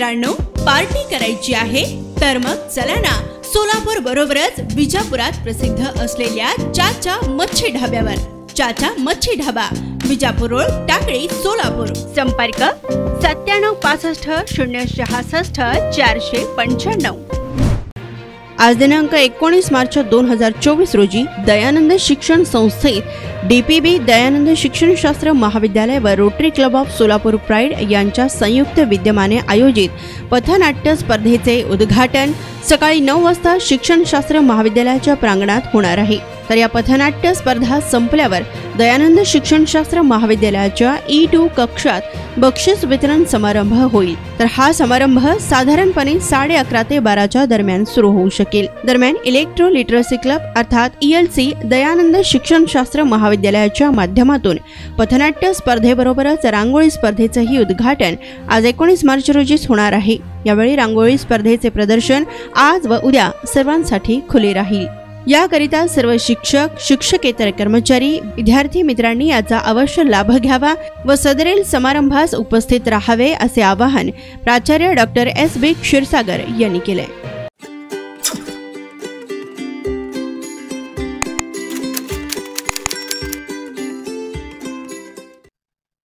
मित्रांनो, पार्टी करायची आहे तर मग चला ना, सोलापूर बरोबरच विजापुरात प्रसिद्ध असलेल्या चाचा मच्छी ढाब्यावर। चाचा मच्छी ढाबा, विजापूर रोड, टाकळी, सोलापूर। संपर्क 9765 066 495। आज दिनांक 19 मार्च 2024 रोजी दयानंद शिक्षण संस्थेत डीपीबी दयानंद शिक्षणशास्त्र महाविद्यालय व rotary club of Solapur pride यांच्या संयुक्त विद्यमाने आयोजित पथनाट्य स्पर्धेचे उद्घाटन सकाळी 9 वाजता शिक्षणशास्त्र महाविद्यालयाच्या प्रांगणात होणार आहे। तर या पथनाट्य स्पर्धा संपल्यावर दयानंद शिक्षणशास्त्र महाविद्यालयाच्या E2 कक्षात बक्षीस वितरण समारंभ होईल। तर हा समारंभ साधारणपणे 11:30 ते 12च्या दरम्यान सुरू होऊ शकेल। दरम्यान इलेक्ट्रो लिटरसी क्लब अर्थात ELC दयानंद शिक्षणशास्त्र महाविद्यालयाच्या माध्यमातून पथनाट्य स्पर्धेबरोबरच रांगोळी स्पर्धेचेही उद्घाटन आज 19 मार्च रोजीच होणार आहे। यावेळी रांगोळी स्पर्धेचे प्रदर्शन आज व उद्या सर्वांसाठी खुले राहील। याकरिता सर्व शिक्षक, शिक्षकेतर कर्मचारी, विद्यार्थी मित्रांनी याचा अवश्य लाभ घ्यावा व सदरील समारंभास उपस्थित राहावे असे आवाहन प्राचार्य डॉ. S.B. क्षीरसागर यांनी केले।